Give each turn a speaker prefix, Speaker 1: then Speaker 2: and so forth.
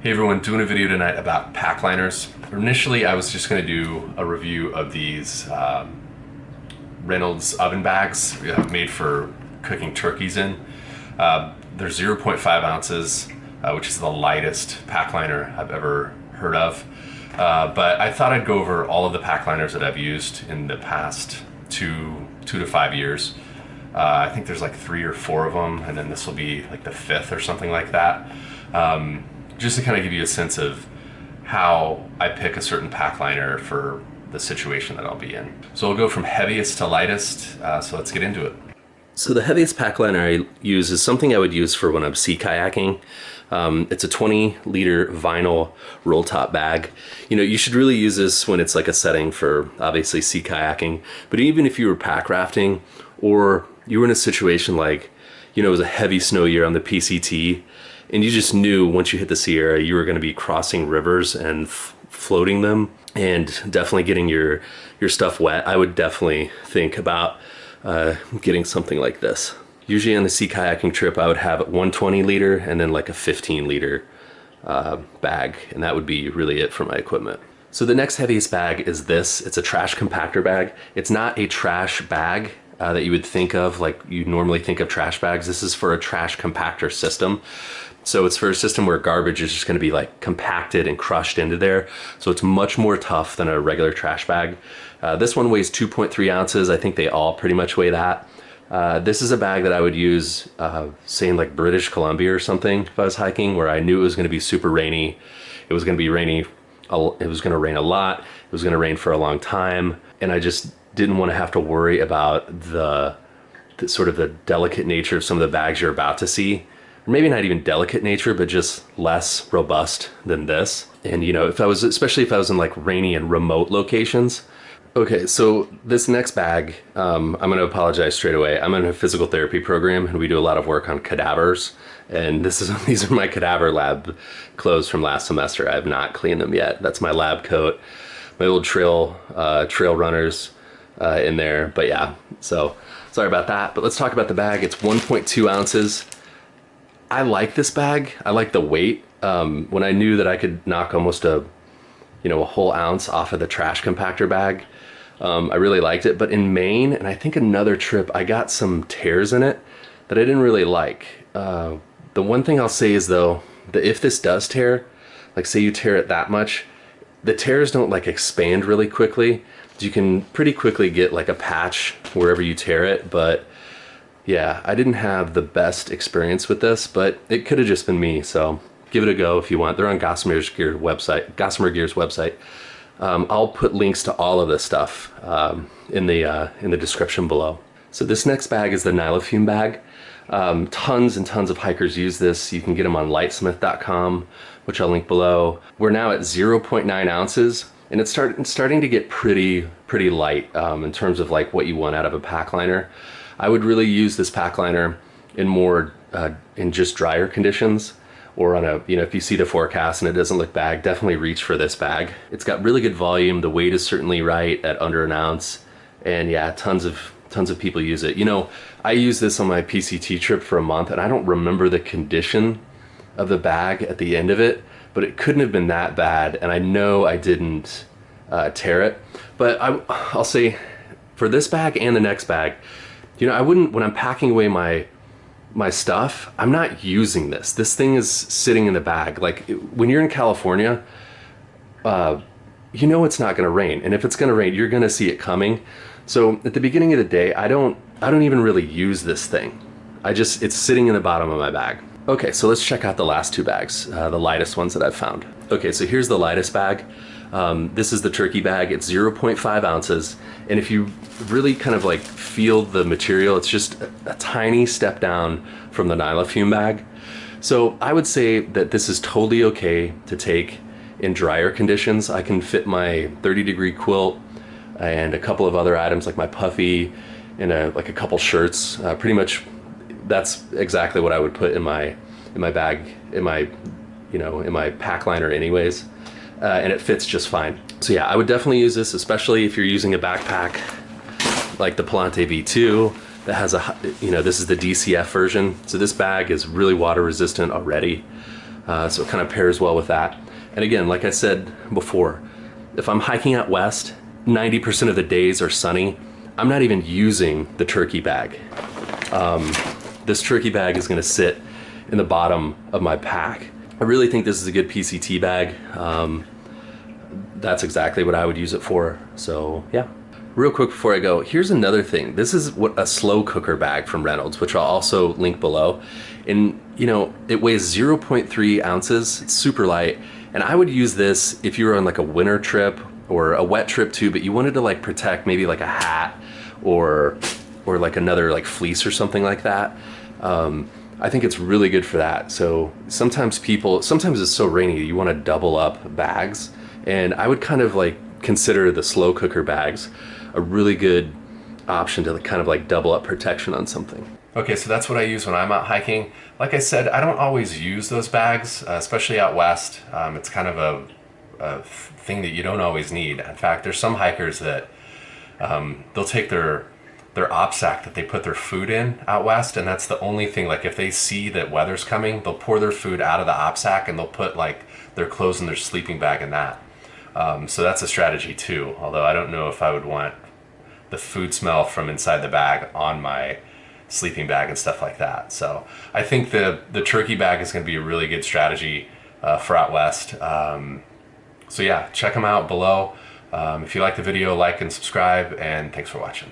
Speaker 1: Hey everyone, doing a video tonight about pack liners. Initially, I was just going to do a review of these Reynolds oven bags made for cooking turkeys in. They're 0.5 ounces, which is the lightest pack liner I've ever heard of. But I thought I'd go over all of the pack liners that I've used in the past two to 5 years. I think there's like 3 or 4 of them, and then this will be like the 5th or something like that. Just to kind of give you a sense of how I pick a certain pack liner for the situation that I'll be in. So I'll go from heaviest to lightest, so let's get into it. So the heaviest pack liner I use is something I would use for when I'm sea kayaking. It's a 20-liter vinyl roll top bag. You know, you should really use this when it's like a setting for obviously sea kayaking, but even if you were pack rafting or you were in a situation like, you know, it was a heavy snow year on the PCT, and you just knew once you hit the sea area you were going to be crossing rivers and floating them and definitely getting your stuff wet, I would definitely think about getting something like this. Usually on the sea kayaking trip I would have a 120 liter and then like a 15 liter bag, and that would be really it for my equipment. So the next heaviest bag is this. It's a trash compactor bag. It's not a trash bag that you would think of like you normally think of trash bags. This is for a trash compactor system. So it's for a system where garbage is just going to be like compacted and crushed into there. So it's much more tough than a regular trash bag. This one weighs 2.3 ounces. I think they all pretty much weigh that. This is a bag that I would use, say in like British Columbia or something if I was hiking, where I knew it was going to be super rainy. It was going to be rainy. It was going to rain a lot. It was going to rain for a long time. And I just didn't want to have to worry about the sort of the delicate nature of some of the bags you're about to see. Or maybe not even delicate nature, but just less robust than this. And you know, especially if I was in like rainy and remote locations. Okay, so this next bag, I'm gonna apologize straight away. I'm in a physical therapy program and we do a lot of work on cadavers. And these are my cadaver lab clothes from last semester. I have not cleaned them yet. That's my lab coat, my old trail runners in there. But yeah, so sorry about that. But let's talk about the bag. It's 1.2 ounces. I like this bag. I like the weight. When I knew that I could knock almost a whole ounce off of the trash compactor bag, I really liked it. But in Maine, and I think another trip, I got some tears in it that I didn't really like. The one thing I'll say is though, that if this does tear, like say you tear it that much, the tears don't like expand really quickly. You can pretty quickly get like a patch wherever you tear it, but yeah, I didn't have the best experience with this, but it could have just been me. So give it a go if you want. They're on Gossamer Gear's website. I'll put links to all of this stuff in the description below. So this next bag is the Nilo Fume bag. Tons and tons of hikers use this. You can get them on lightsmith.com, which I'll link below. We're now at 0.9 ounces, and it's starting to get pretty light in terms of like what you want out of a pack liner. I would really use this pack liner in just drier conditions, or on a, if you see the forecast and it doesn't look bad, definitely reach for this bag. It's got really good volume. The weight is certainly right at under an ounce, and yeah, tons of people use it. You know, I used this on my PCT trip for a month, and I don't remember the condition of the bag at the end of it, but it couldn't have been that bad, and I know I didn't tear it. But I'll say for this bag and the next bag, I wouldn't, when I'm packing away my stuff, I'm not using this. This thing is sitting in the bag. Like when you're in California, it's not gonna rain. And if it's gonna rain, you're gonna see it coming. So at the beginning of the day, I don't even really use this thing. It's sitting in the bottom of my bag. Okay, so let's check out the last 2 bags, the lightest ones that I've found. Okay, so here's the lightest bag. This is the turkey bag. It's 0.5 ounces. And if you really kind of like feel the material, it's just a tiny step down from the Nilo Fume bag. So I would say that this is totally okay to take in drier conditions. I can fit my 30-degree quilt and a couple of other items like my puffy and like a couple shirts. Pretty much that's exactly what I would put in my bag, in my pack liner anyways. And it fits just fine. So yeah, I would definitely use this, especially if you're using a backpack like the Palante V2 that has this is the DCF version. So this bag is really water resistant already. So it kind of pairs well with that. And again, like I said before, if I'm hiking out west, 90% of the days are sunny. I'm not even using the turkey bag. This turkey bag is gonna sit in the bottom of my pack. I really think this is a good PCT bag. That's exactly what I would use it for. So yeah. Real quick before I go, here's another thing. This is what a slow cooker bag from Reynolds, which I'll also link below. And you know, it weighs 0.3 ounces. It's super light. And I would use this if you were on like a winter trip or a wet trip too, but you wanted to like protect maybe like a hat or like another like fleece or something like that. I think it's really good for that. So sometimes it's so rainy, you want to double up bags. And I would kind of like consider the slow cooker bags a really good option to kind of like double up protection on something. Okay, so that's what I use when I'm out hiking. Like I said, I don't always use those bags, especially out west. It's kind of a thing that you don't always need. In fact, there's some hikers that they'll take their op sack that they put their food in out west, and that's the only thing. Like if they see that weather's coming, they'll pour their food out of the op sack and they'll put like their clothes in their sleeping bag in that. So that's a strategy too, although I don't know if I would want the food smell from inside the bag on my sleeping bag and stuff like that. So I think the turkey bag is going to be a really good strategy for out west. So yeah, check them out below. If you like the video, like and subscribe, and thanks for watching.